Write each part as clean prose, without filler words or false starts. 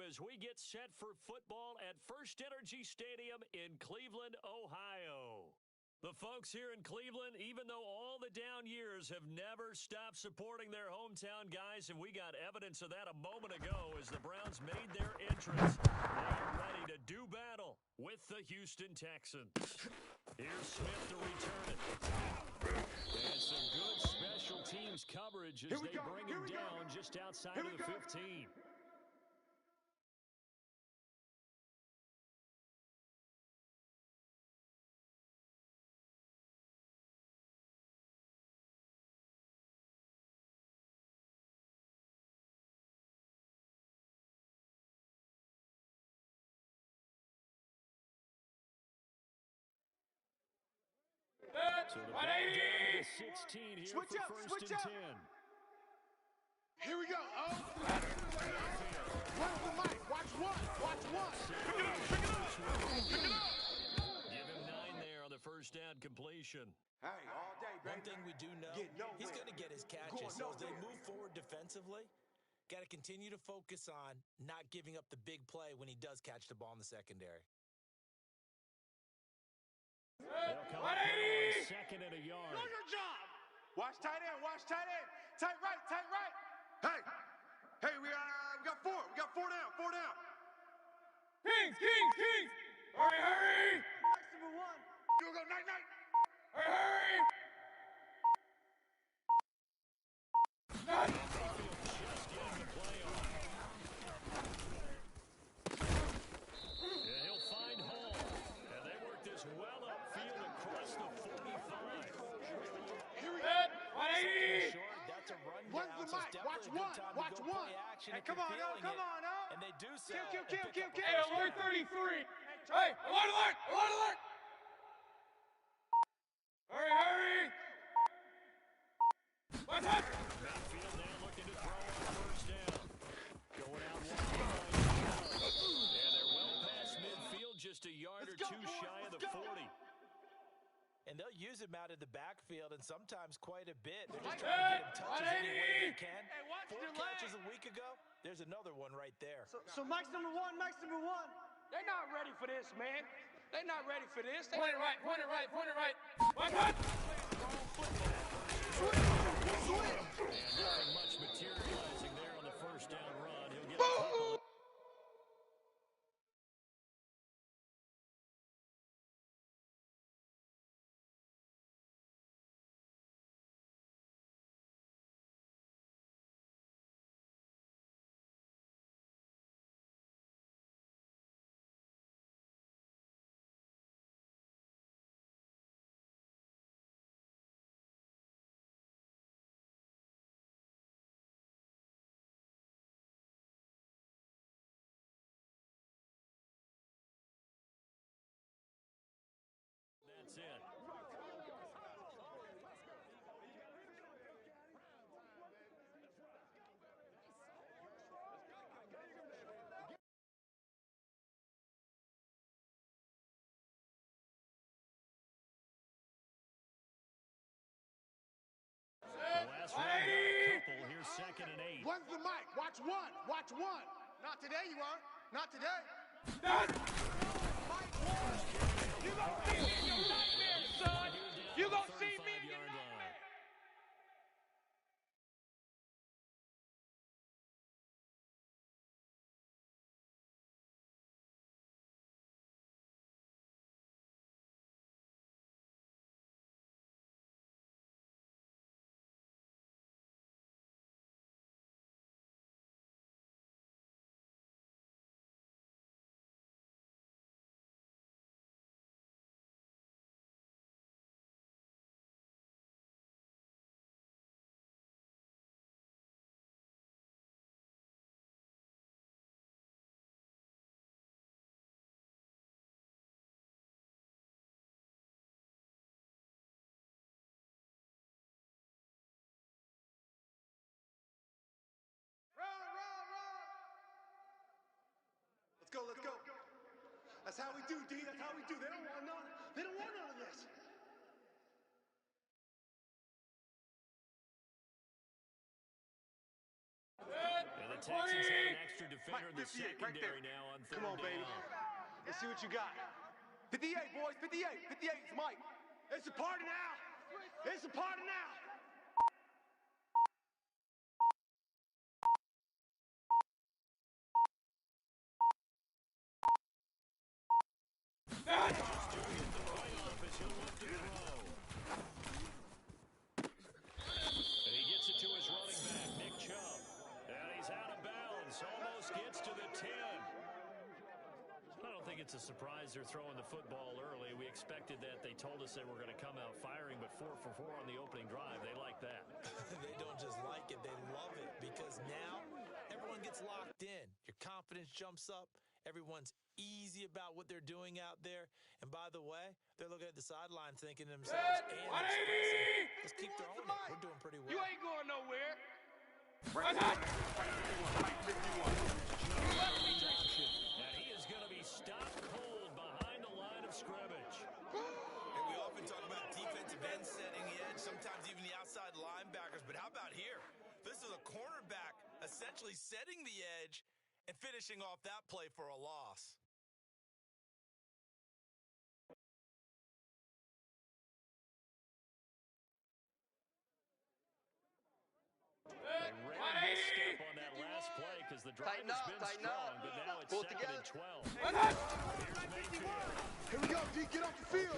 as we get set for football at First Energy Stadium in Cleveland, Ohio. The folks here in Cleveland, even though all the down years, have never stopped supporting their hometown guys, and we got evidence of that a moment ago as the Browns made their entrance. They are ready to do battle with the Houston Texans. Here's Smith to return it. And some good special teams coverage as they bring him down just outside of the 15. So the ball down to the 16 here for first and 10. Here we go. Oh. Where's the mic? Watch one. Watch one. Pick it up. Pick it up. Pick it up. Give him 9 there on the first down completion. Hey, all day, baby. One thing we do know, he's going to get his catches. So as they move forward defensively, got to continue to focus on not giving up the big play when he does catch the ball in the secondary. They'll come up on second and a yard. Do your job. Watch tight end. Watch tight end. Tight right. Tight right. Hey. Hey, we got 4. We got 4 down. 4 down. Kings. Hurry, hurry. Next number 1. You go night. Hurry, hurry. Night. Just getting the play on. He'll find Hall. And they work this well upfield across the 45. Here we go. 180. That's a run down. When's the mic? Watch one. Watch one. Hey, come on, oh. And they do so. Kill. Hey, alert 33. Hey, alert. Hurry. What's up? Backfield now looking to throw on first down. Going out wide. And they're well past midfield, just a yard or two shy of the 40. And they'll use him out of the backfield and sometimes quite a bit. They're just trying to get him touches any way they can. 4 catches a week ago. There's another one right there. So Mike's number one. They're not ready for this, man. They're not ready for this. Point it right. What's And up? nothing much materializing there on the first down run. He'll get a couple. That's it. The last round got a couple. Here's second and 8. When's the mic? Watch one. Not today, you are. Not today. You gonna see me in your nightmare, son. You gonna see me in your nightmare. Let's go. That's how we do, D. That's how we do. They don't want none of this. And the Texans have an extra defender in the 58, right secondary there. now on third Come on, baby. down. Let's see what you got. 58, boys, 58. 58, it's Mike. It's a party now. It's a party now. And he gets it to his running back, Nick Chubb. And he's out of bounds. Almost gets to the 10. I don't think it's a surprise they're throwing the football early. We expected that. They told us they were going to come out firing, but 4 for 4 on the opening drive. They like that. They don't just like it, they love it, because now everyone gets locked in. Your confidence jumps up. Everyone's easy about what they're doing out there. And by the way, they're looking at the sideline thinking to themselves, let's keep throwing it. We're doing pretty well. You ain't going nowhere. And he is going to be stopped cold behind the line of scrimmage. And we often talk about defensive ends setting the edge, sometimes even the outside linebackers. But how about here? This is a cornerback essentially setting the edge and finishing off that play for a loss. They ran this step on that last play because the drive has been strong, but now it's second and 12. Here's Mayfield. Here we go, D. Get off the field.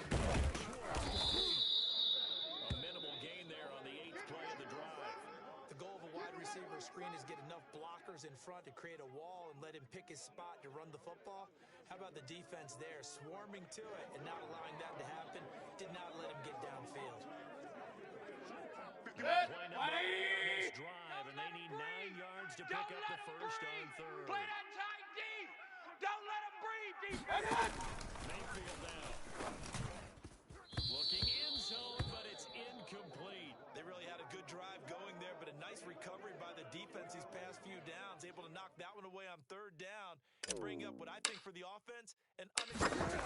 A minimal gain there on the 8th play of the drive. The goal of a wide receiver screen is get enough blockers in front to create a wall and let him pick his spot to run the football. How about the defense there, swarming to it and not allowing that to happen? Did not let him get downfield. Play number 8 on this drive, and they need 9 yards to pick up the first on third. Play that tight D. Don't let him breathe, defense. Mayfield now. Looking in zone, but it's incomplete. They really had a good drive going there, but a nice recovery by the defense these past few downs, able to knock that one away on third down and bring up what I think for the offense, an unexpected.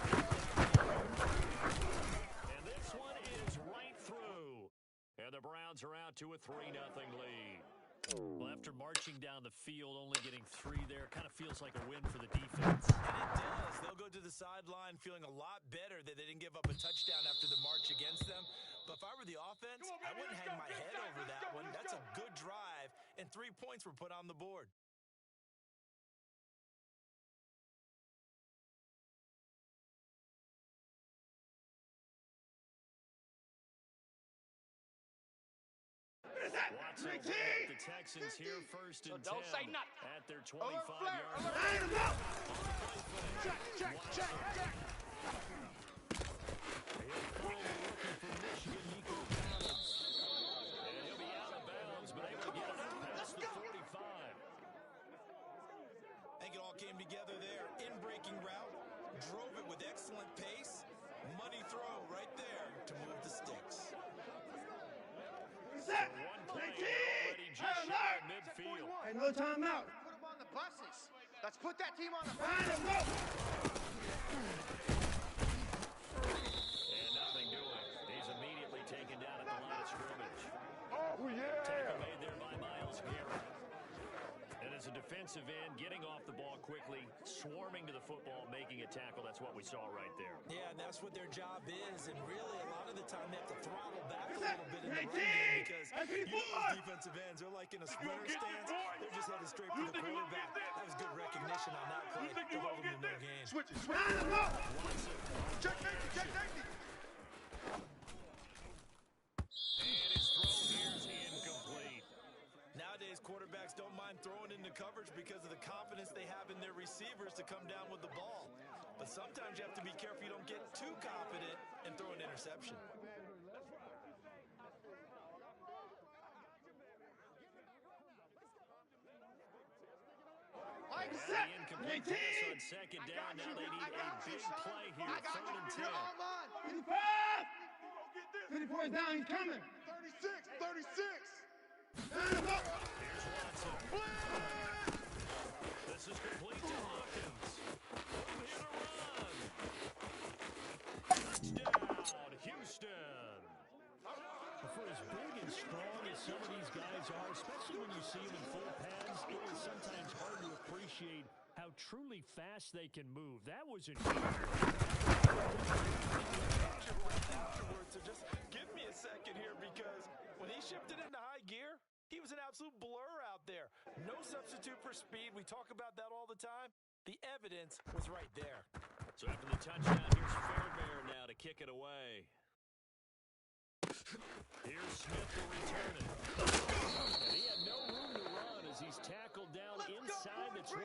And this one is right through. And the Browns are out to a 3-0 lead. Well, after marching down the field, only getting 3 there, kind of feels like a win for the defense. And it does. They'll go to the sideline feeling a lot better that they didn't give up a touchdown after the march against them. But if I were the offense, I wouldn't hang my head over that one. That's a good drive, and 3 points were put on the board. Watson will bring up the Texans here first and 10 don't say nothing. at their 25-yard line. Line him up. Check, check, check, check. He'll throw looking for Michigan, Nico Collins. And he'll be out of bounds, but able to get it out past the 45. I think it all came together there. In-breaking route, drove it with excellent pace. Money throw right there to move the sticks. Set. One play already just shy of midfield. Hey, no timeout. Put them on the buses. Let's put that team on the Line him up. And nothing doing. He's immediately taken down at the line of scrimmage. Oh, yeah. Tackle made there by Myles Garrett. And as a defensive end, getting off the ball quickly, swarming to the football, making a tackle. That's what we saw right there. Yeah, and that's what their job is. And really, a lot of the time, they have to throttle back a little bit in the run game because you know those defensive ends are like in a sprinter stance. They're just headed straight for the quarterback. That was good recognition on that play to hold them in no gain. Switch it. Line him up. Check safety, check safety. And his throw here is incomplete. Nowadays, quarterbacks don't mind throwing into coverage because of the confidence they have in their receivers to come down with the ball. But sometimes you have to be careful you don't get too confident and throw an interception. Mike, And set. the incomplete pass on second down. Now they need a big play here. Third and 10. 55. 50 points down, he's coming. 36, 36. Line him up. Here's Watson. This is complete to Hawkins. Hit a run. Touchdown, Houston. For as big and strong as some of these guys are, especially when you see them in full pads, it is sometimes hard to appreciate how truly fast they can move. That was Afterwards, so just give me a second here, because when he shifted into high gear, he was an absolute blur out there. No substitute for speed. We talk about that all the time. The evidence was right there. So after the touchdown, here's Fairbairn now to kick it away. Here's Smith to return it. And he had no room to run as he's tackled down inside the 20.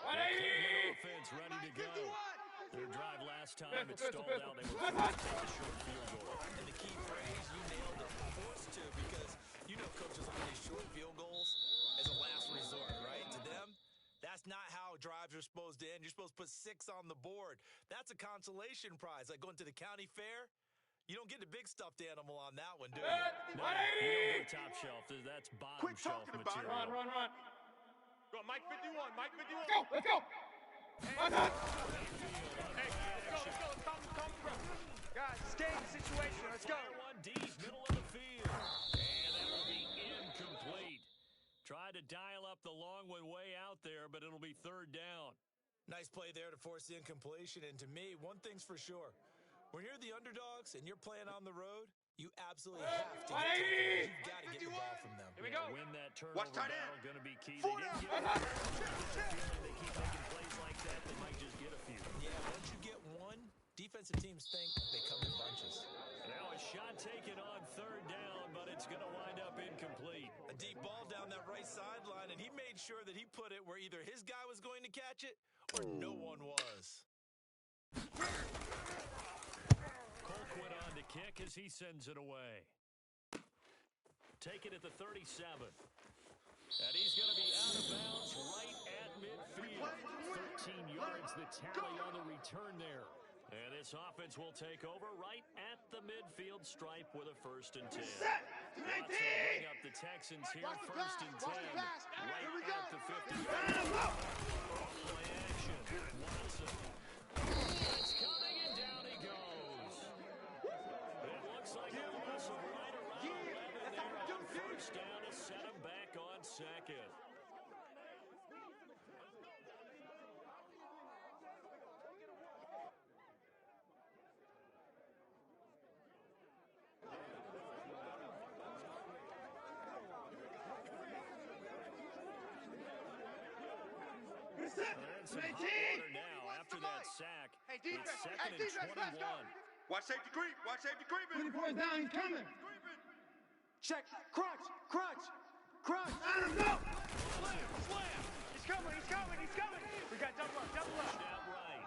Offense ready to go. Their drive last time, it stalled out. They were forced to take a short field goal. And the key phrase, you nailed it, forced to, because you know coaches look at these short field goals as a last resort, right? To them, that's not how drives are supposed to end. You're supposed to put 6 on the board. That's a consolation prize. Like going to the county fair, you don't get the big stuffed animal on that one, do you? No, you don't go top shelf. That's bottom shelf material. Run. Go, Mike 51, Mike 51. Let's go. Hey, let's go. Come through. Guys, stay in the situation. Let's go. One deep, middle of the field. And that will be incomplete. Tried to dial up the long one way out there, but it'll be third down. Nice play there to force the incompletion. And to me, one thing's for sure. When you're the underdogs and you're playing on the road, you absolutely have to get to them. You've got to get the ball from them. Here we go. Win that turnover Watch tight battle, end. going to be key. They didn't get they keep making plays like that, they might just get a few. Yeah, once you get one, defensive teams think they come in bunches. Now a shot taken on third down, but it's going to wind up incomplete. A deep ball down that right sideline, and he made sure that he put it where either his guy was going to catch it or no one was. Colquitt on to kick as he sends it away. Take it at the 37. And he's going to be out of bounds right at midfield. 13 yards the tally on the return there. And this offense will take over right at the midfield stripe with a 1st and 10. Watson will bring up the Texans here, 1st and 10, right at the 50. Play action. Watson. It's coming and down he goes. It looks like a loss of right around 11 there on 1st down to set him back on 2nd. And some hot water now after that sack. Hey, defense. It's 2nd and Let's go. 21. Watch safety creep. Watch safety creeping. 24 down, he's coming. Check. Crunch. Let him go. Slam. He's coming. We got double up. Out right.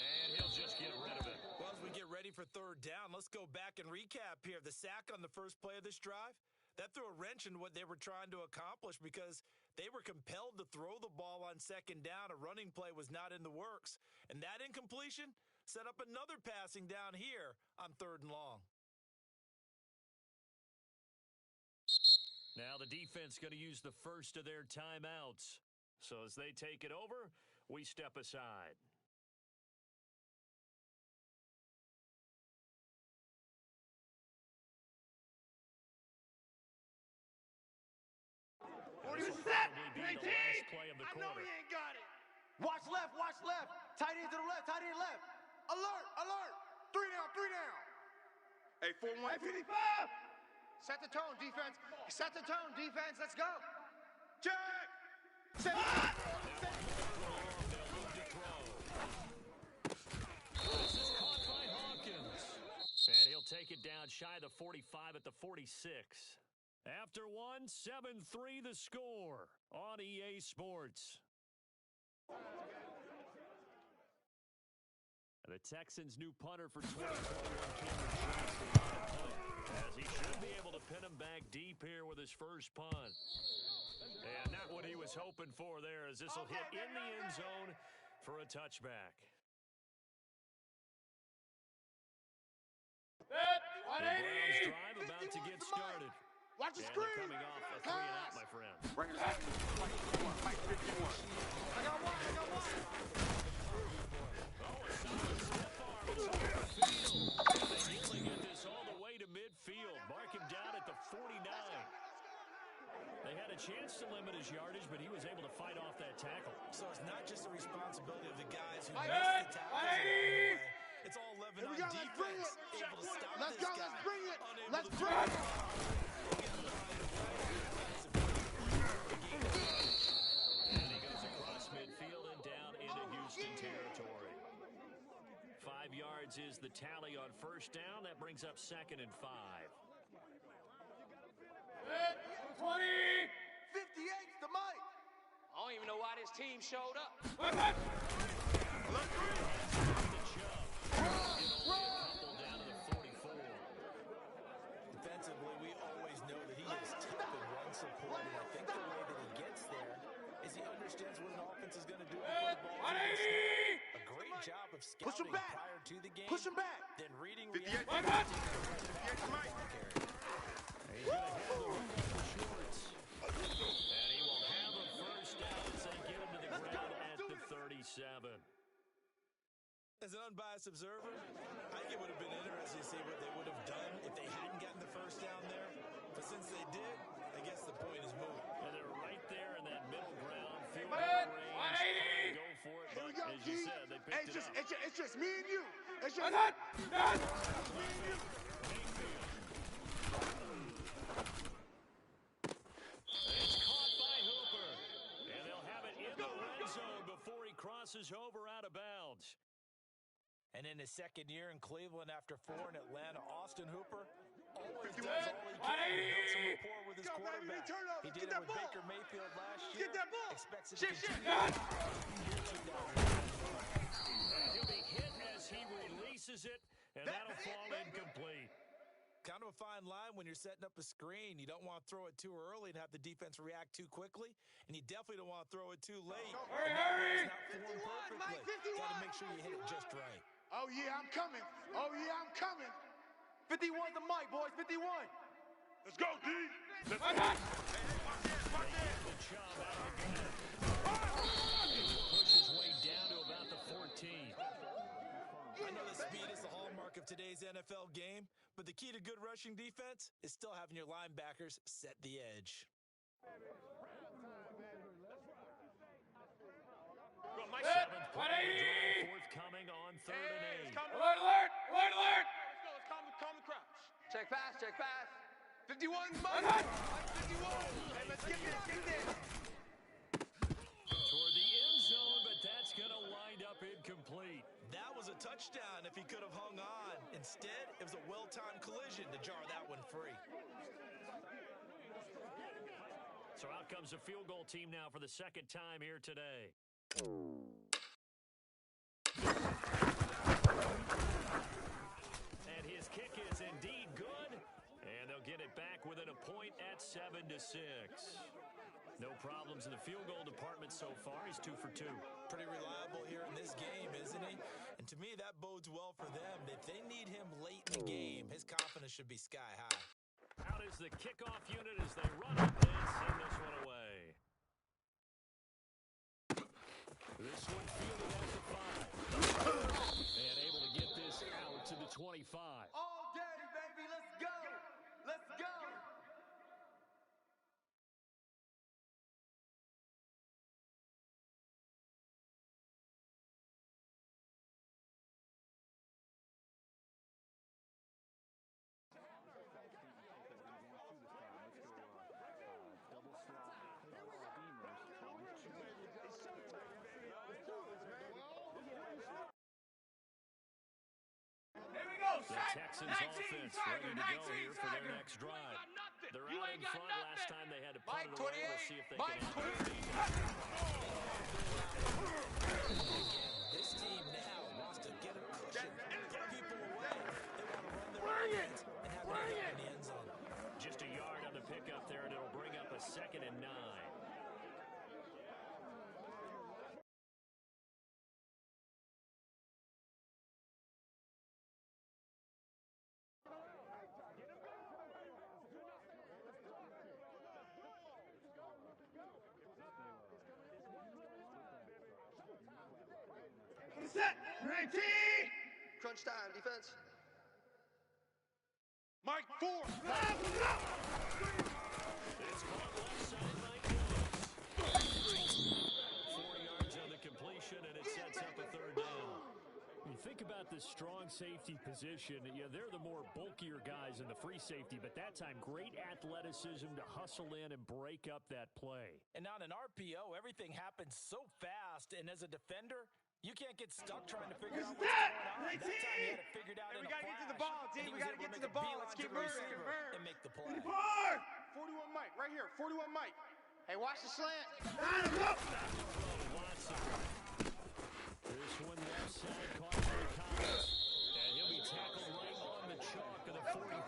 And he'll just get rid of it. Well, as we get ready for third down, let's go back and recap here. The sack on the first play of this drive, that threw a wrench in what they were trying to accomplish because they were compelled to throw the ball on 2nd down. A running play was not in the works. And that incompletion set up another passing down here on 3rd and long. Now the defense going to use the first of their timeouts. So as they take it over, we step aside. This will probably be the last play of the I know quarter. he ain't got it. Watch left. Tight end to the left. Alert. 3 down. Hey, 4-1. 55. Set the tone, defense. Let's go. Check. Set They'll move to throw. This is caught by Hawkins. And he'll take it down shy of the 45 at the 46. After 7-3 the score on EA Sports. The Texans' new punter for 2021, Cameron Johnson, as he should be able to pin him back deep here with his first punt. And not what he was hoping for there, as this will hit in the end zone for a touchback. The Browns drive about to get started. Watch the And screen. they're coming off a 3 and out, my friend. Bring it back. Mike 51. I got one. Oh, a solid stiff arm It's on the field. They nearly get this all the way to midfield. Mark him down at the 49. They had a chance to limit his yardage, but he was able to fight off that tackle. So it's not just the responsibility of the guys who missed the tackles. It's all 11 on defense. Able to stop this guy. Let's bring it. Let's bring it. And he goes across midfield and down into Houston territory. 5 yards is the tally on first down. That brings up 2nd and 5. 20! 58's the mic. I don't even know why this team showed up. Defensively, we always know that he is tough in run support, and I think the way that he gets there is he understands what an offense is going to do before the ball is snapped. A great job of scouting prior to the game. Push him back. Then reading 58. reaction. 58's the mic. He's going to have the room on the shorts. And he will have a first down as they get him to the ground at the 37. As an unbiased observer, I think it would have been interesting to see what they would have done if they hadn't gotten the first down there. But since they did, I guess the point is moot. And they're right there in that middle ground, field goal range. Go for it, but as you said, they picked it up. It's just me and you. It's just It's caught by Hooper. And they'll have it in the red zone before he crosses over out of bounds. And in his second year in Cleveland after 4 in Atlanta, Austin Hooper always does all he can to build some rapport with his quarterback. He did it with Baker Mayfield last year. Expects it to continue. He'll be hit as he releases it, and that'll fall incomplete. Kind of a fine line when you're setting up a screen. You don't want to throw it too early and have the defense react too quickly, and you definitely don't want to throw it too late. Hurry! It's not formed perfectly. Got to make sure you hit it just right. Oh, yeah, I'm coming. Oh, yeah, I'm coming. 51's the mic, boys. 51. Let's go, D. Let's go. The chub out of the net. Push his way down to about the 14. I know that speed is the hallmark of today's NFL game, but the key to good rushing defense is still having your linebackers set the edge. Seventh play drive forthcoming on 3rd and 8. Alert, alert, alert, alert. Let's go. Let's calm the crouch. Check pass, check pass. 51's mic. 51. Hey, let's get this, get this. Toward the end zone, but that's going to wind up incomplete. That was a touchdown if he could have hung on. Instead, it was a well-timed collision to jar that one free. So out comes the field goal team now for the second time here today. And his kick is indeed good, and they'll get it back within a point at 7-6. No problems in the field goal department so far. He's 2 for 2. Pretty reliable here in this game, isn't he? And to me, that bodes well for them. If they need him late in the game, his confidence should be sky high. Out is the kickoff unit as they run it and send this one away. This one fielded at the 5. And able to get this out to the 25. All day, baby. Let's go. Let's go. The Texans offense ready to go here for their next drive. They're out in front. Last time they had to punt it away. We'll see if they can answer it. This team now wants to get a cushion, get people away. They want to run their offense and have it in the end zone. Just a yard on the pickup there, and it'll bring up a 2nd and 9. Set. Ready. Crunch Crunch time, defense. Mike, 4. It's caught left side by Williams. 4 yards on the completion, and it sets up a third down. When you think about this strong safety position, they're the more bulkier guys in the free safety, but that time, great athleticism to hustle in and break up that play. And on an RPO, everything happens so fast, and as a defender, you can't get stuck trying to figure out what's going on. That time he had it figured out in a we gotta flash. get to the ball, D. We gotta get to the ball. Let's get moving. And make the play. 41 Mike, right here. 41 Mike. Hey, watch the slant. This one left side caught by Collins, and he'll be tackled right on the chalk of the 45.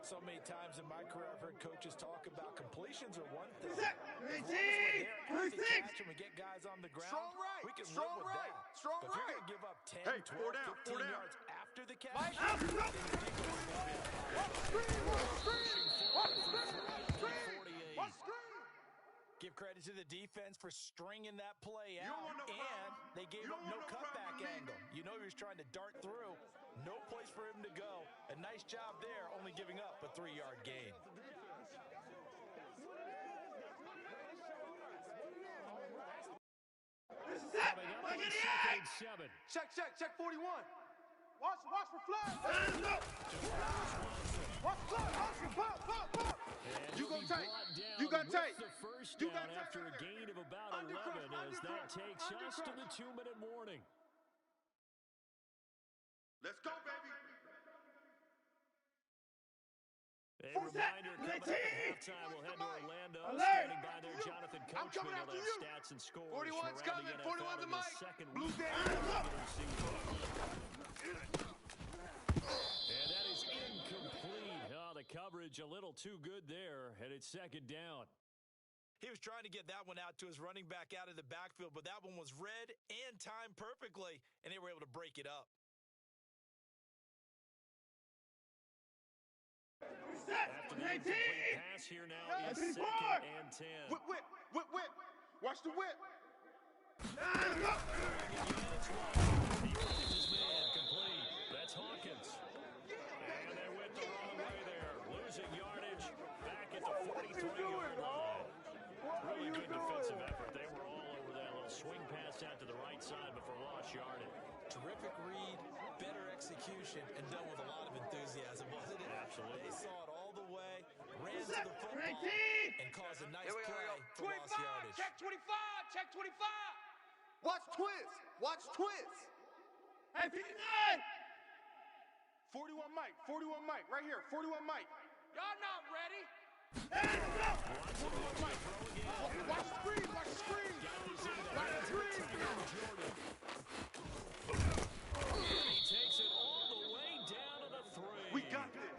So many times in my career, I've heard coaches talk about completions are one thing. We get guys on the ground. Strong right. We can Strong live with right. that. Strong but if you're right. going to give up 10, Hey, 12, 4 down, 15 4 down. yards after the catch, Mike, then your defense is going to be Watch screen. Give credit to the defense for stringing that play You don't out, want no and problem. they gave You up don't no want no cutback problem with me. angle. You know he was trying to dart through. No place for him to go. A nice job there, only giving up a 3-yard gain. Coming up on 2nd and 7. check 41. Watch for flag. Watch flag. Pop. And You he'll gonna be take. brought down You gonna with take. the first You down gonna take after a right there. gain of about Undercross, 11 as that undercross, takes us to the undercross. 2-minute warning. Let's go, baby. A reminder coming up at halftime, we'll head to Orlando. Alert! Standing by there, Jonathan I'm Coachman coming will after have you. stats and scores 41's from around the coming, NFL 41's in the the mic. second Blue week down. of the regular season. And that is incomplete. Oh, the coverage a little too good there, and it's 2nd down. He was trying to get that one out to his running back out of the backfield, but that one was read and timed perfectly, and they were able to break it up. After the incomplete pass here now is 2nd and 10. Whip. Watch the whip. He finds his man complete. That's Hawkins. And they went the wrong way there. Losing yardage back at the 43-yard line. Really good defensive effort. They were all over that little swing pass out to the right side before lost yardage. Terrific read, better execution, and done with a lot of enthusiasm, wasn't it? Absolutely. They saw it all the way, ran to the football, and caused a nice play for lost 25. yardage. Check 25. Check 25. Watch twist. Watch twist. Hey, 59. 41 Mike, right here. 41 Mike. Y'all not ready. Watch the screen. Watch the screen. He takes it all the way down to the 3. We got this.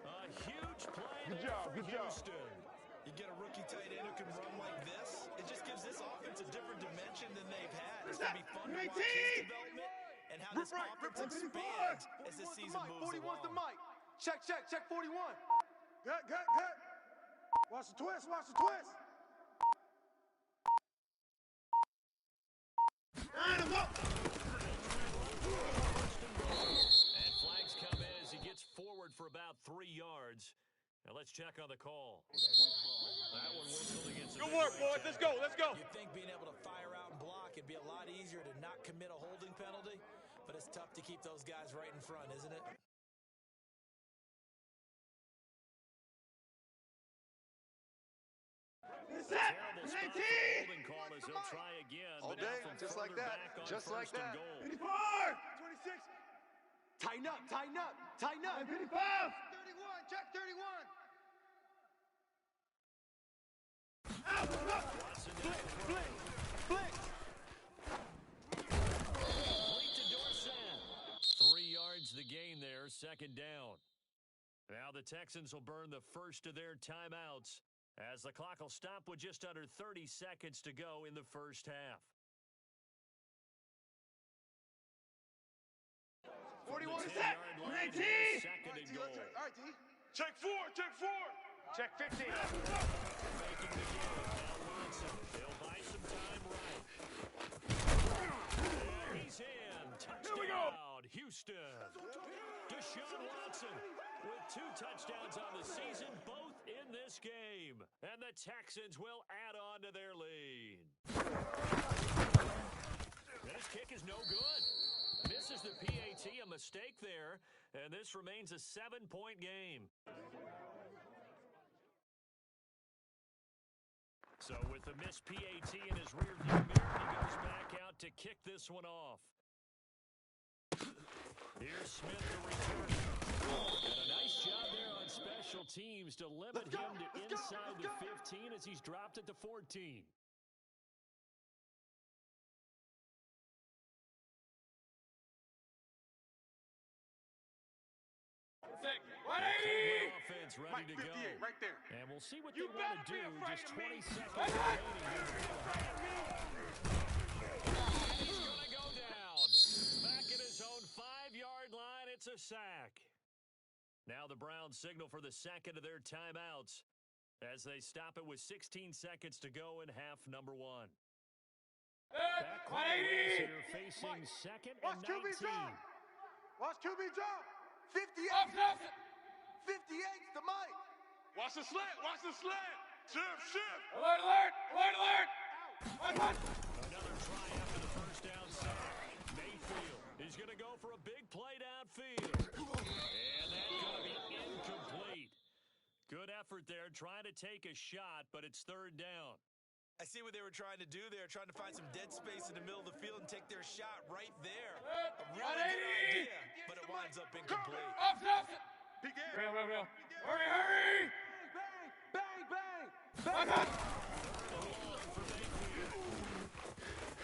A huge play Good there job, for good job. Houston. You get a rookie tight end who can run like this, it just gives this offense a different dimension than they've had. It's going to be fun to watch his development and how this offense expands as the season moves 41's the along. mic. Check 41. Good. Watch the twist. And flags come in as he gets forward for about 3 yards. Now let's check on the call. That one whistled against the Good work, boys. Let's go. You'd think being able to fire out and block, it'd be a lot easier to not commit a holding penalty, but it's tough to keep those guys right in front, isn't it? Terrible spot for a holding call as he'll try again. All but now day, from just like further that, back on just like 1st and that. goal. 26. Tighten up. 55. 31. Check 31. Watson to Blitz. complete to Dorsett. 3 yards the gain there, 2nd down. Now the Texans will burn the first of their timeouts as the clock will stop with just under 30 seconds to go in the first half. 41 From the is set. 10-yard line, here's 2nd and goal. All right, D. Check 4. Check 15. Making the give. Now Watson. He'll buy some time right. And he's in. Touchdown. Houston. Deshaun Watson with 2 touchdowns on the season, both in this game. And the Texans will add on to their lead. And his kick is no good. Misses the PAT, a mistake there, and this remains a 7-point game. So with the missed PAT in his rearview mirror, he goes back out to kick this one off. Here's Smith to return. And a nice job there on special teams to limit him to inside the 15 as he's dropped it to 14. Offense ready to go. Right there. And we'll see what they want to do. Just 20 seconds remaining. He's going to go down. Back at his own 5-yard line, it's a sack. Now the Browns signal for the second of their timeouts as they stop it with 16 seconds to go in half number 1. Back here facing second and 19. Watch QB jump. 58. 58's the mic. Watch the slant. Watch the slant. Shift. Alert, alert, alert, alert. Another try after the first down sack. Mayfield is going to go for a big play downfield. And that's going to be incomplete. Good effort there, trying to take a shot, but it's third down. I see what they were trying to do there, trying to find some dead space in the middle of the field and take their shot right there. A really good idea, but it winds up incomplete. Real. Hurry! Bang.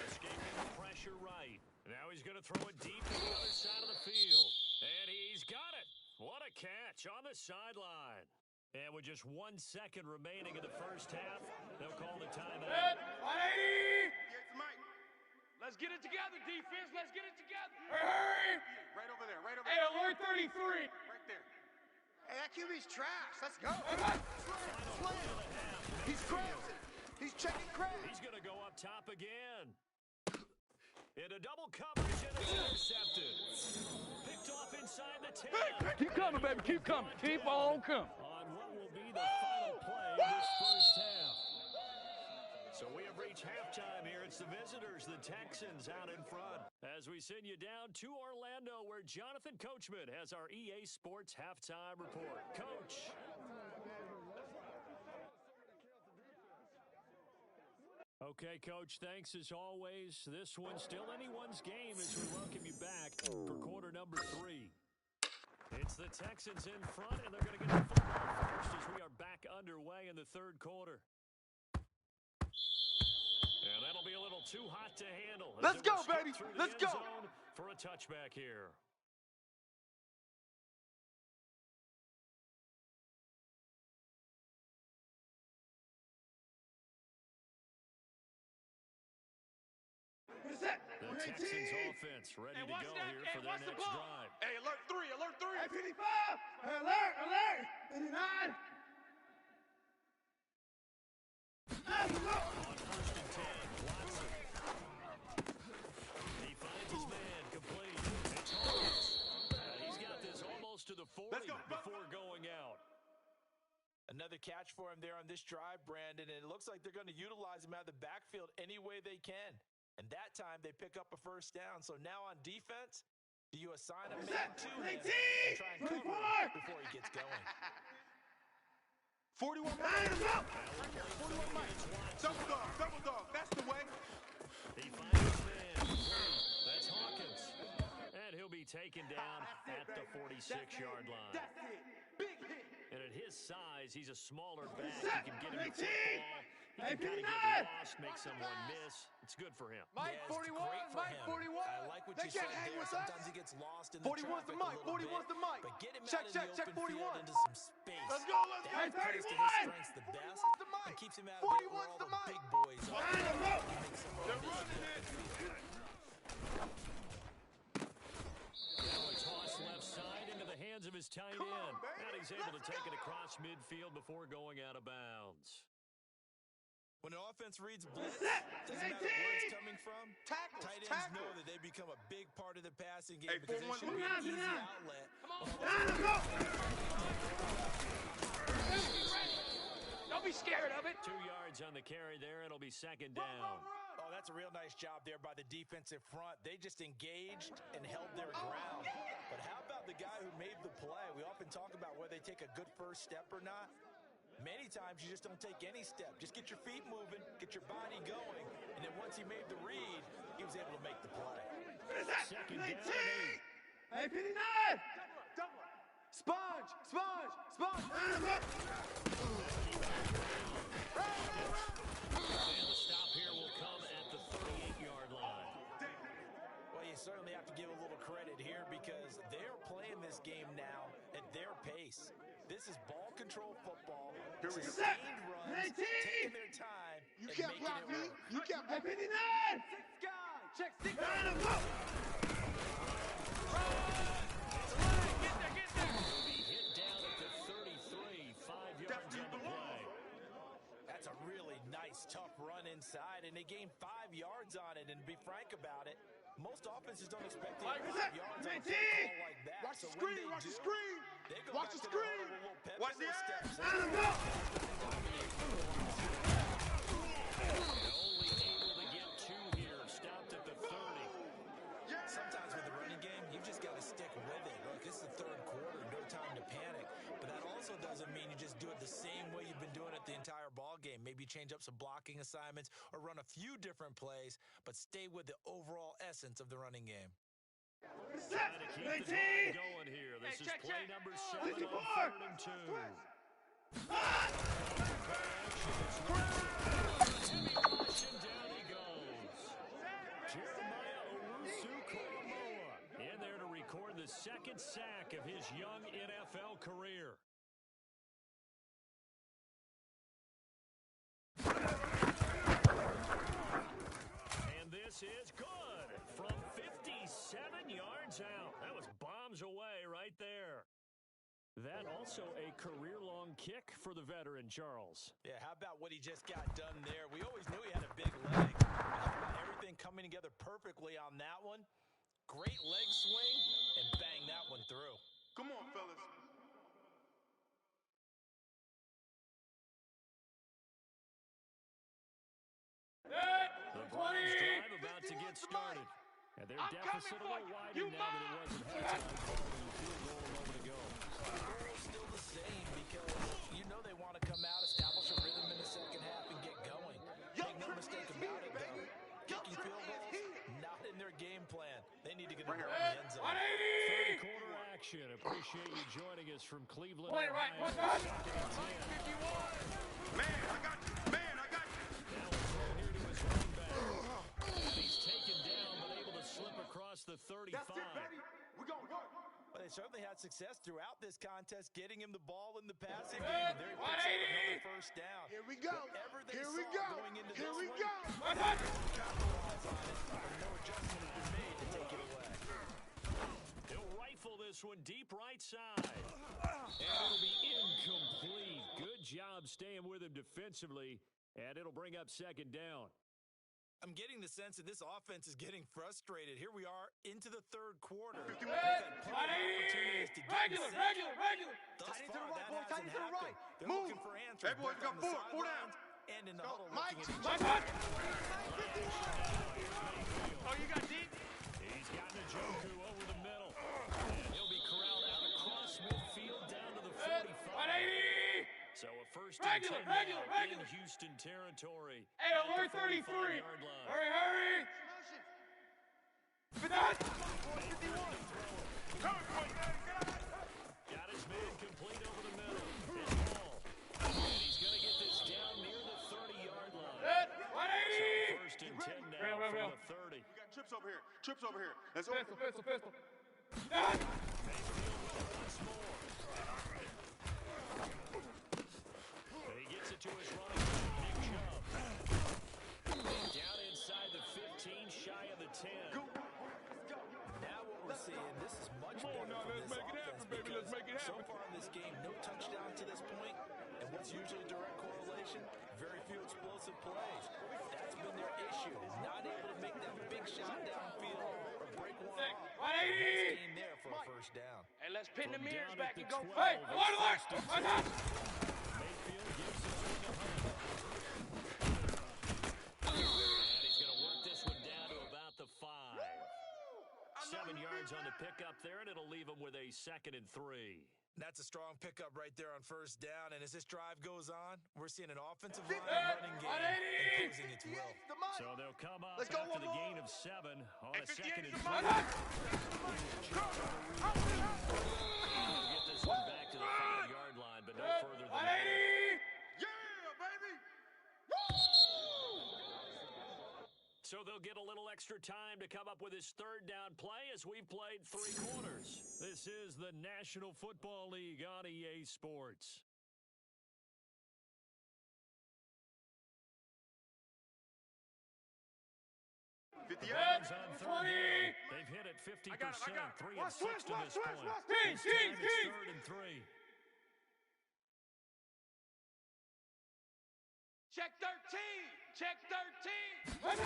Escaping the pressure right. Now he's going to throw it deep to the other side of the field. And he's got it. What a catch on the sideline. And with just 1 second remaining in the first half, they'll call the timeout. Let's get it together, defense. Let's get it together. Hurry! Right over there. Hey, alert 33. Right there. Hey, that QB's trash. Let's go. He's cramping. He's checking cramps. He's going to go up top again. In a double coverage, and it's intercepted. Picked off inside the 10. Keep coming, baby. Keep coming. Keep on coming. On what will be the final play of this first half. So we have reached halftime here. It's the visitors, the Texans, out in front. As we send you down to Orlando, where Jonathan Coachman has our EA Sports halftime report. Coach. Okay, Coach, thanks as always. This one's still anyone's game as we welcome you back for quarter number 3. It's the Texans in front, and they're going to get the football first as we are back underway in the third quarter. And that'll be a little too hot to handle. Let's go, baby. Let's go. For a touchback here. The Texans offense ready to go here for their next drive. Hey, alert 3. Hey, 55. Alert. 59. On first and 10, Watson. He finds his man, complete. It's Hawkins. He's got this almost to the 40 before going out. Another catch for him there on this drive, Brandon, and it looks like they're going to utilize him out of the backfield any way they can. And that time, they pick up a first down. So now on defense, do you assign a man to him and try and cover him before he gets going? 41 miles. 41 miles. Double dog. That's the way. He finds his man. That's Hawkins. And he'll be taken down at the 46-yard line. That's it. Big hit. And at his size, he's a smaller back. He can get him the football. He can kind of get lost, make someone miss. It's good for him. Mike 41. Mike 41. I like what They you said can't hang there. with Sometimes us. he gets lost in the 41's traffic the mic. a little 41's bit, the mic. but get him Check, out in the check, open 41. field into some space. Let's go. That plays to his strengths the best 41's the mic. and keeps him out of there where 41's all the the mic. big boys are. They're running it. Now it's Haas left side into the hands of his tight end. And he's able to take it across midfield before going out of bounds. When an offense reads blitz, doesn't matter where it's coming from, Tackles, tight ends tackles. know that they become a big part of the passing game Hey, because they 4-1, should be an easy outlet. Don't be scared of it. 2 yards on the carry there. It'll be second down. Oh, that's a real nice job there by the defensive front. They just engaged and held their ground. But how about the guy who made the play? We often talk about whether they take a good first step or not. Many times you just don't take any step. Just get your feet moving, get your body going, and then once he made the read, he was able to make the play. Second down. Hey, 59! Sponge! Sponge! Sponge! And the stop here will come at the 38-yard line. Well, you certainly have to give a little credit here because they're playing this game now at their pace. This is ball control football, sustained runs, taking their time, You and can't making block it me. work. You can't block me. 59! Check 6 Get there, get there. Will be hit down at the 33, 5 yards on the play. That's a really nice, tough run inside, and they gained 5 yards on it. And to be frank about it, most offenses don't expect to get 5 yards on a play call like that. Watch the So when screen. they Watch do, the screen. they go Watch back the to their screen. huddle with a little pep Watch in the their ass. steps. Only able to get 2 here. Stopped at the 30. Sometimes with the running game, you've just got to stick with it. Look, this is the third quarter, no time to panic. But that also doesn't mean you just do it the same way you've been doing it the entire ball game. Maybe change up some blocking assignments or run a few different plays, but stay with the overall essence of the running game. Trying to keep the drive going here. This is play number 7 on 3rd and 2. Timmy Rush, and down he goes. Jeremiah Owusu-Koramoah in there to record the second sack of his young NFL career. And this is good from 57 yards out. That was bombs away right there. That also a career-long kick for the veteran, Charles. Yeah, how about what he just got done there? We always knew he had a big leg. How about everything coming together perfectly on that one? Great leg swing, and bang that one through. Come on, fellas. The Browns drive about to get started. And their deficit a little widened now that it wasn't halftime. Field goal a moment ago. Still the same because you know they want to come out, establish a rhythm in the second half, and get going. Make no mistake about it, though. Kicking field goals, not in their game plan. They need to get it in the end zone. Third quarter action. Appreciate you joining us from Cleveland, Play right, Ohio. what's up? Second and 10. Man, I got you. Man, I got you. Now we'll throw here to his running back. And he's taken down, but able to slip across the 35. That's it, baby. We're going to work. Well, they certainly had success throughout this contest, getting him the ball in the passing game. And there he picks up another first down. Here we go. Whatever they Here we saw go. going into Here this we one, go. capitalize on it, and no adjustment has been made to take it away. He'll rifle this one deep right side. And it'll be incomplete. Good job staying with him defensively. And it'll bring up second down. I'm getting the sense that this offense is getting frustrated. Here we are into the third quarter. They've 51. had plenty of opportunities to get in sync. Regular. Thus Tight end to far, the right, that boys. Tight hasn't end to the happened. right. They're Move. looking for answers. Hey, boys, both got on the four down. sidelines and in the Go. huddle Mike, looking at each My other. butt. Oh, you got deep? He's got Njoku over the middle. And he'll be corralled out across midfield down to the 45. 180. So a first and 10 Regular. in Houston territory. Hey, at alert the 33. 45-yard line. Hurry. But that. Got his man complete over the middle. His ball. And he's going to get this down near the 30-yard line. So 180. first and 10 now Real. from the 30. We got trips over here. Trips over here. Let's Pistol. Mayfield once more. And he gets it to his running back, Nick Chubb. Down inside the 15, shy of the 10. Now what we're seeing, this is much better from this offense because so far in this game, no touchdown to this point, and what's usually a direct correlation, Very few explosive plays. That's been their issue, is not able to make that big shot downfield or break one off. Nice gain there for a first down. Hey, let's pin the mirrors Down back at and the go. 12, Hey, it's alert! first and 10. Mayfield gives it to Hunt. And he's going to work this one down to about the 5. 7 yards on the pickup there, and it'll leave him with a 2nd and 3. That's a strong pickup right there on first down. And as this drive goes on, we're seeing an offensive line running game imposing its will. So they'll come up Let's go, after the one gain more. of 7 on Hey, a 58 2nd and is 3. mine. Get this one back to the 5-yard line, but no further than that. Yeah, baby. So they'll get a little extra time to come up with his 3rd down play as we've played 3 quarters. This is the National Football League on EA Sports. Browns on 3rd down. They've hit it 50%, I got it. 3 Watch of 6 to watch this point. Team, This time it's 3rd and 3. Check 13. Check 13. And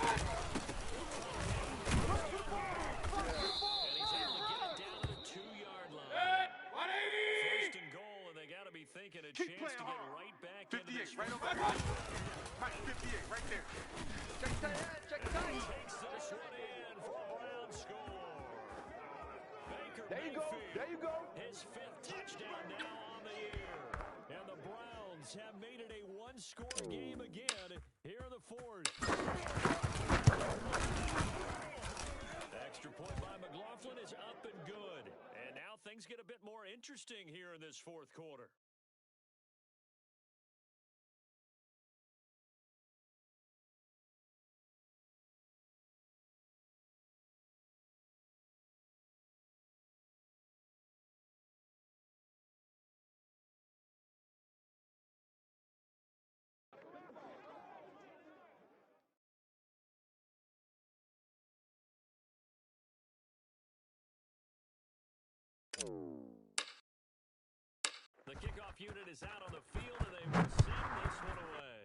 he's able to get it down to the 2-yard line. 180. 1st and goal, and they got to be thinking a Keep chance to playing get hard. right back into 58, this. right over there. Right, 58, right there. Check tight end, check tight. Takes this one in for a Brown score. Baker There you go, Mayfield, there you go. his 5th touchdown now on the year. And the Browns have made it a one-score game again here in the 4th. Extra point by McLaughlin is up and good. And now things get a bit more interesting here in this 4th quarter. The kickoff unit is out on the field, and they will send this one away.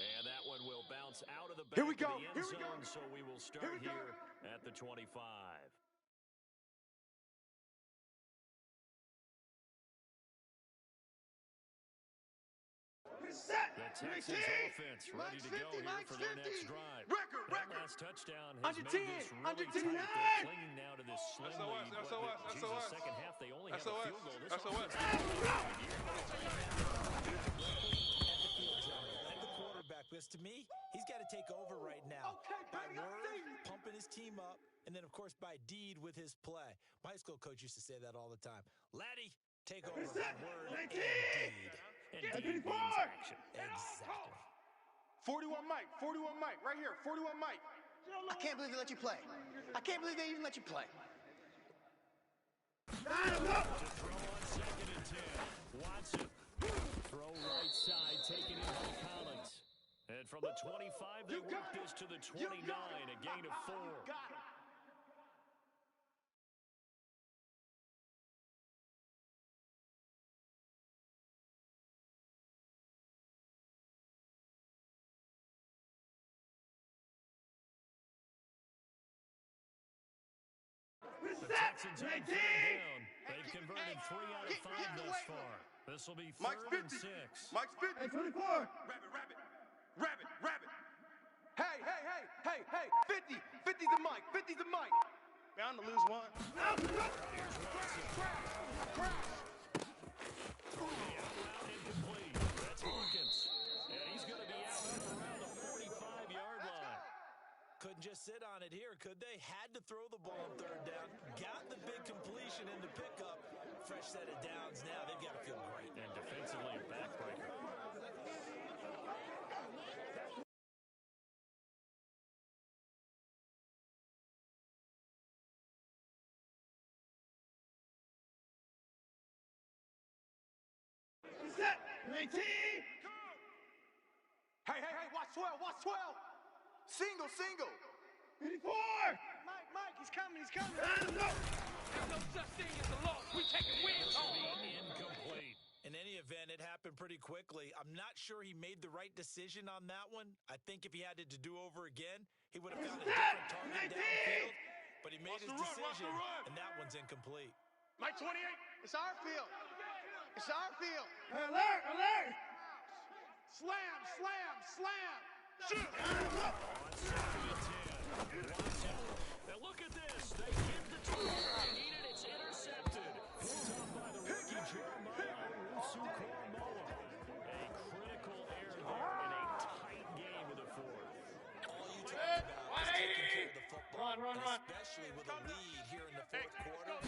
And that one will bounce out of the back Here we of go, the end here we go. zone, so we will start Here we go. here at the 25. The Texans offense ready to go here for their next drive. That last touchdown has made this really tight. They're clinging now to this slim lead. Jesus, second half, they only have a field goal. This offense And the quarterback, because to me, he's got to take over right now. By word, pumping his team up, and then, of course, by deed with his play. My high school coach used to say that all the time. Laddie, take over by word and deed. and deed means action. Exactly. 41 Mike, right here, 41 Mike. I can't believe they let you play. I can't believe they even let you play. To throw on 2nd and 10. Watson. Throw right side, taken in by Collins. And from the 25, they work this to the 29, a gain of 4. Got him. The Texans on 3rd down. They've converted 3 out of 5 thus far. This will be 3rd and 6. Mike's 50. Hey, 24. Rabbit. Hey, 50. 50's the mic. 50's the mic. Bound to lose one. The out route incomplete. That's Hawkins. And he's going to be out up around the 45-yard line. Couldn't just sit on it here, could they? Had to throw the ball on 3rd down. Got the big completion in the pickup. Fresh set of downs now. They've got to feel great. And defensively, a backbreaker. Set. 19. Hey, watch 12. Single. 54. Mike, he's coming. There's no such thing as a loss. We take a win This will home. be incomplete. In any event, pretty quickly. I'm not sure he made the right decision on that one. I think if he had it to do over again, he would have found a different target downfield. But he made his decision, and that one's incomplete. Mike 28. It's our field. It's our field. Alert, alert. Slam, slam, slam. Shoot. Now look at this. They get the target they needed. It's intercepted. Picked off by the rookie Jeremiah Owusu-Koramoah. A critical error there in a tight game of the fourth. All you talk about is taking care of the football, Run. especially with a lead here in the fourth quarter.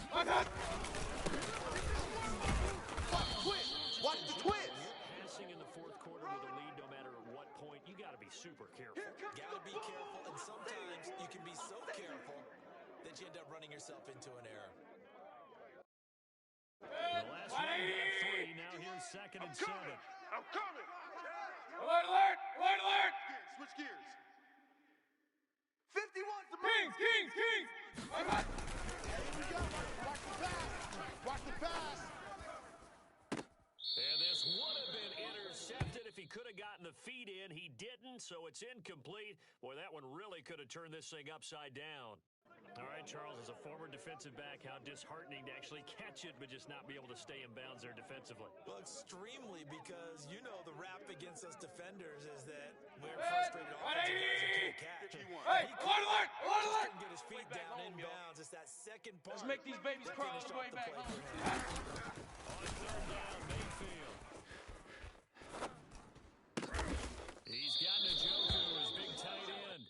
Watch the twist. Passing in the fourth quarter with a lead, no matter at what point, you got to be super careful. Got to be careful, and sometimes you can be so careful that you end up running yourself into an error. The last one got 3. Now here's 2nd and 7. I'm coming. Alert, alert, alert, alert. Switch gears. 51's the Kings. Watch the pass. Watch the pass. And this would have been intercepted if he could have gotten the feet in. He didn't, so it's incomplete. Boy, that one really could have turned this thing upside down. All right, Charles, as a former defensive back, how disheartening to actually catch it but just not be able to stay in bounds there defensively. Well, extremely, because you know the rap against us defenders is that we're frustrated offensive guys who can't catch. Hey, alert. Couldn't get his feet down in bounds. It's that second part. Let's make these babies that crawl on finished the off way back play home. for him. On 3rd down, Mayfield. He's got Njoku, his big tight end.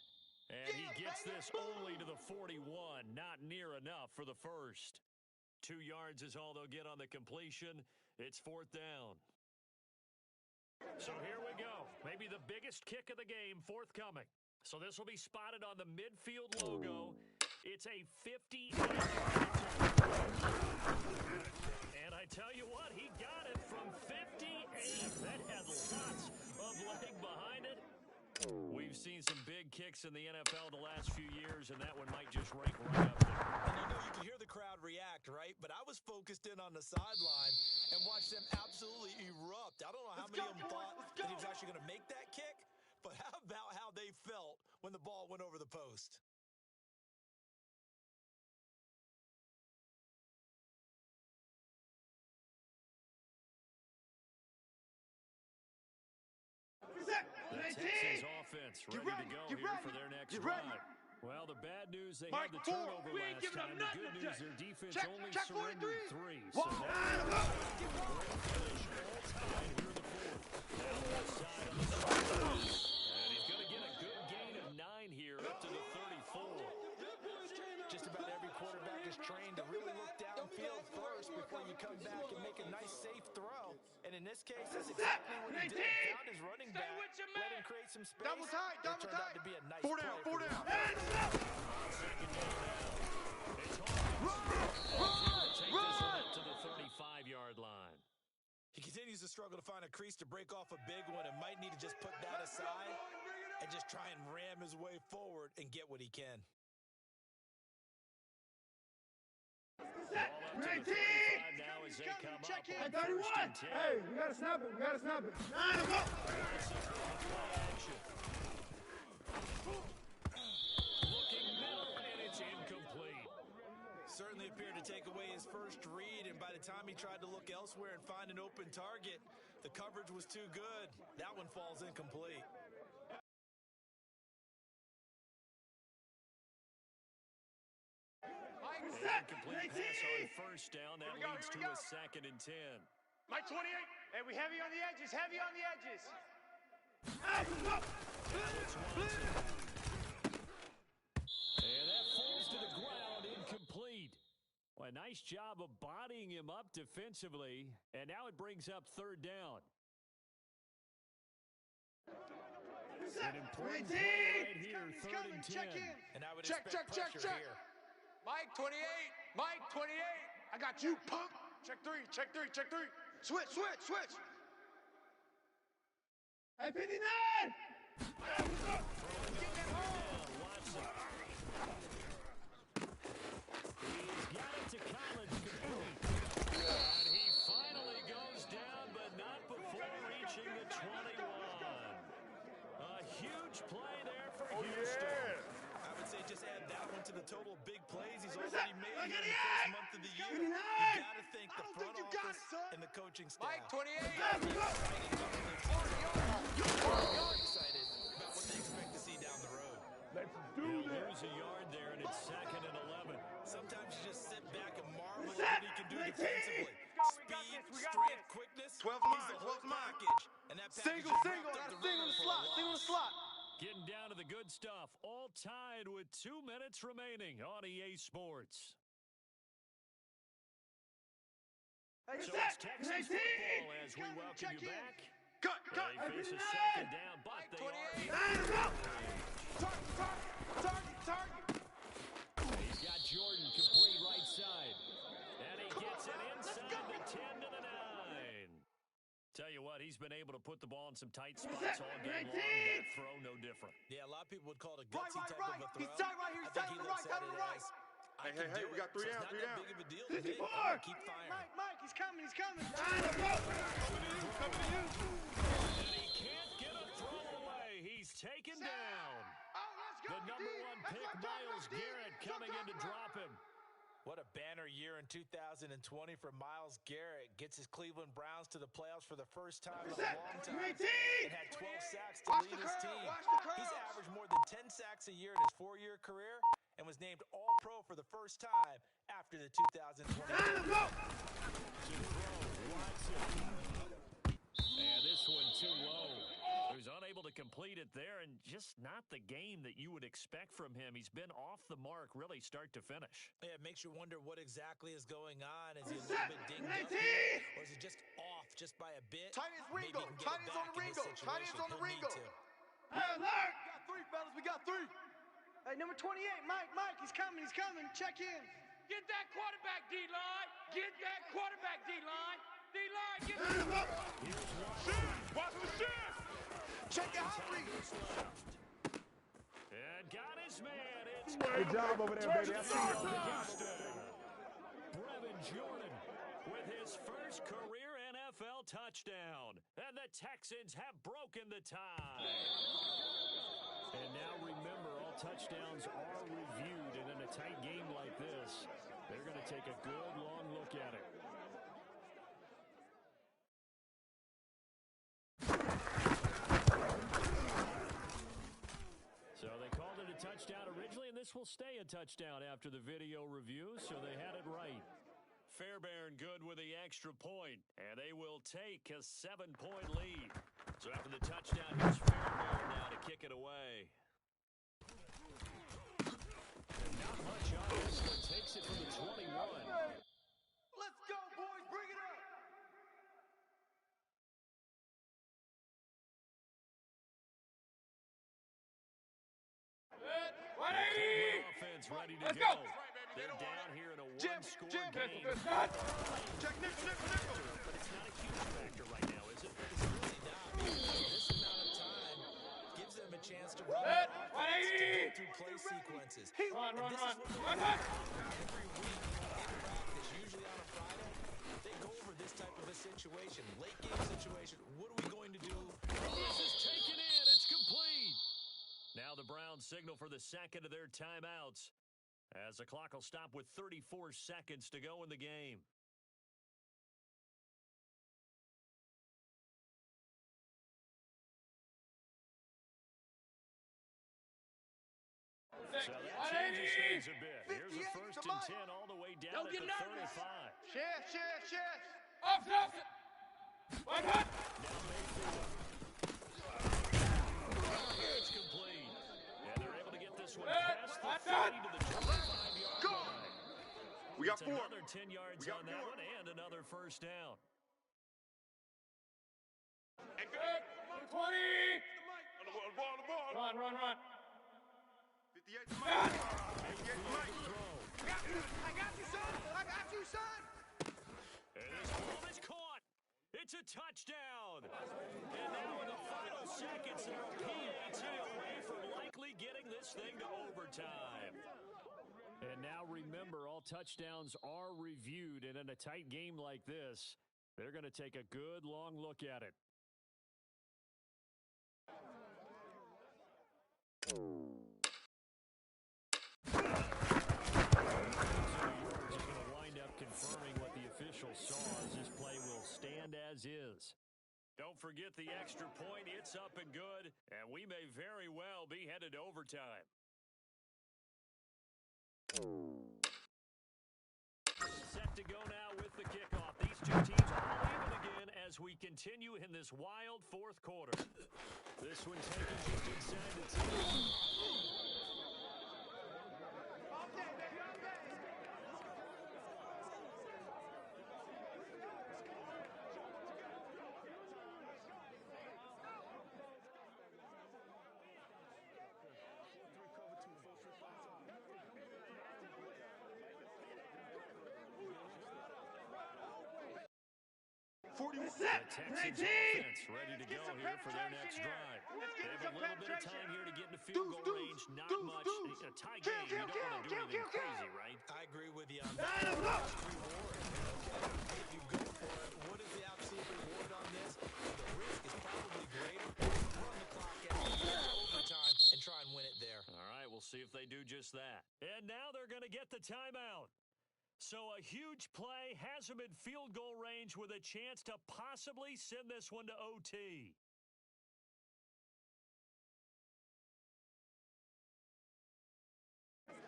And he gets this only to the 41. Not near enough for the first. 2 yards is all they'll get on the completion. It's 4th down. So here we go. Maybe the biggest kick of the game forthcoming. So this will be spotted on the midfield logo. It's a 58. And I tell you what, he got it from 58. That had lots of leg behind it. We've seen some big kicks in the NFL the last few years, and that one might just rank right up there. And you know, you can hear the crowd react, right? But I was focused in on the sideline and watched them absolutely erupt. I don't know how many of them thought that he was actually going to make that kick, but how about how they felt when the ball went over the post? The Texans offense ready to go here for their next drive. Well, the bad news, they had the turnover last time. The good news, their defense only surrendered 3. So that's great finish all time here in the fourth. Now left side on the sideline. And he's going to get a good gain of 9 here up to the 34. Just about every quarterback is trained to really look downfield first before you come back and make a nice, safe throw. And in this case, that's exactly what he did. Found his running back, let him create some space. Double tight. It turned out to be a nice 4 play down, for 4 down. Second down now. It's Hawkins. Take this one up to the 35-yard line. He continues to struggle to find a crease to break off a big one and might need to just put that aside and just try and ram his way forward and get what he can. Ball up to the 35 now as they come up on 1st and 10. Hey, we gotta snap it. Looking middle, and it's incomplete. Certainly appeared to take away his first read, and by the time he tried to look elsewhere and find an open target, the coverage was too good. That one falls incomplete. Incomplete pass on 1st down. That leads to a 2nd and 10. Mike 28. Hey, we heavy on the edges. And that falls to the ground, incomplete. Well, a nice job of bodying him up defensively, and now it brings up 3rd down. An important play right here, 3rd and 10. And I would Check. expect pressure here. Mike 28. I got you, punk. Check 3. Switch. Hey, 59! Watson. He's got it to college complete. And he finally goes down, but not before to the total of big plays he's already made here in the first month of the year. You got to thank the front office and the coaching staff. Mike, 28. They're excited about what they expect to see down the road. Let's do He'll this. lose a yard there, and it's 2nd and 11. Sometimes you just sit back and marvel at what he can do defensively. Speed, strength, quickness. 12 He's mine, the whole 12 mine. package. And that package Single, is single. wrapped up Got a single in the slot. Single in the slot. Getting down to the good stuff. All tied with 2 minutes remaining on EA Sports. So it's Texans football as we welcome you back. Cut. They face a 2nd down, but they are. Target. He's got Jordan complete right side. And he gets it inside the 10 to the 9. Tell you what, he's been able to put the ball in some tight spots all game long. That throw, no different. Yeah, a lot of people would call it a gutsy type Right. of a throw. He's tight right here. He's I think tight he to the looks right. at Tight to it the right. as, I Hey, can hey, do we it, got 3 so down, it's 3 not down. that big of a deal to me. I'm gonna keep firing. Mike, he's coming. And he can't get a throw away. He's taken down. The number 1 pick, Myles Garrett, coming in to drop him. What a banner year in 2020 for Myles Garrett. Gets his Cleveland Browns to the playoffs for the first time in a long time. And had 12 sacks to lead his team. He's averaged more than 10 sacks a year in his 4-year career and was named All-Pro for the first time after the 2020. And this one too low. He was unable to complete it there, and just not the game that you would expect from him. He's been off the mark really start to finish. Yeah, it makes you wonder what exactly is going on. Is he a little bit dinged up here, or is he just off just by a bit? Tight ends Ringo. Maybe he can Tight get ends it on the back in Ringo. this Tight ends situation. on the He'll need Ringo. to. We got 3, fellas. We got 3. Hey, number 28, Mike, he's coming. Check in. Get that quarterback, D-line. Get that quarterback, D-line. D-line, get it. Watch the shift. Check it out, Reed. And got his man. It's Good job over there, baby. I see you. Brevin Jordan with his first career NFL touchdown. And the Texans have broken the tie. And now remember, all touchdowns are reviewed. And in a tight game like this, they're going to take a good long look at it. So they called it a touchdown originally, and this will stay a touchdown after the video review, so they had it right. Fairbairn good with the extra point, and they will take a 7-point lead. So after the touchdown, here's Fairbairn now to kick it away. And not much on this one. Takes it from the 21. Let's go, boys. Bring it up. Offense ready to go. They're down here in a one-score game. Check nickel. But it's not a huge factor right now, is it? It's really not. This amount of time gives them a chance to run the offense, to go through play sequences. Run. Every week in practice, usually on a Friday, they go over this type of a situation, late game situation. What are we going to do? This is taken in. It's complete. Now the Browns signal for the second of their timeouts as the clock will stop with 34 seconds to go in the game. So that changes things a bit. Here's a 1st and 10 all the way down at the 35. Shift. Off. One hut. Now Mayfield. It's complete. And they're able to get this one past the 30 to the 25-yard line. We got It's 4. another 10 yards on that one and another first down. Hey, good. 20. On the ball. Run. 58 to Mike. 58 to Mike. I got you, son. And this ball is caught. It's a touchdown. And now in the final seconds, they're a PAT away from likely getting this thing to overtime. And now remember, all touchdowns are reviewed. And in a tight game like this, they're going to take a good long look at it. as is. Don't forget the extra point. It's up and good, and we may very well be headed to overtime. Set to go now with the kickoff. These two teams all even again as we continue in this wild fourth quarter. This one taken just inside the 10. 40. The Texans offense ready to go here for their next drive. They have a little bit of time here to get into field goal range. Not much. In a tie game, you don't want to do anything crazy, right? I agree with you on that. Reward. If you go for it, what is the absolute reward on this? The risk is probably greater. Run the clock out, overtime, and try and win it there. All right, we'll see if they do just that. And now they're going to get the timeout. So a huge play has them in field goal range with a chance to possibly send this one to OT.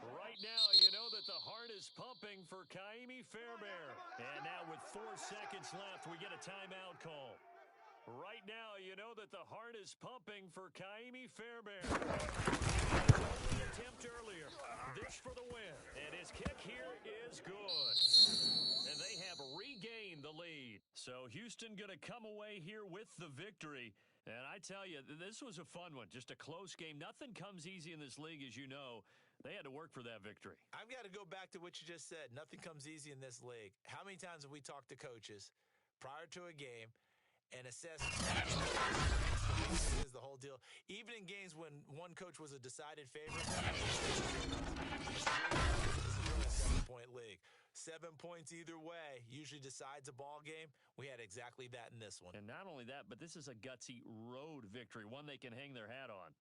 Right now, you know that the heart is pumping for Kaimi Fairbairn. And now with 4 seconds left, we get a timeout call. Right now, you know that the heart is pumping for Kaimi Fairbairn. Only attempt earlier. This for the win. And his kick here is good. And they have regained the lead. So Houston going to come away here with the victory. And I tell you, this was a fun one. Just a close game. Nothing comes easy in this league, as you know. They had to work for that victory. I've got to go back to what you just said. Nothing comes easy in this league. How many times have we talked to coaches prior to a game and assess is the whole deal? Even in games when one coach was a decided favorite, this is really a 7-point league. 7 points either way usually decides a ball game. We had exactly that in this one. And not only that, but this is a gutsy road victory, one they can hang their hat on.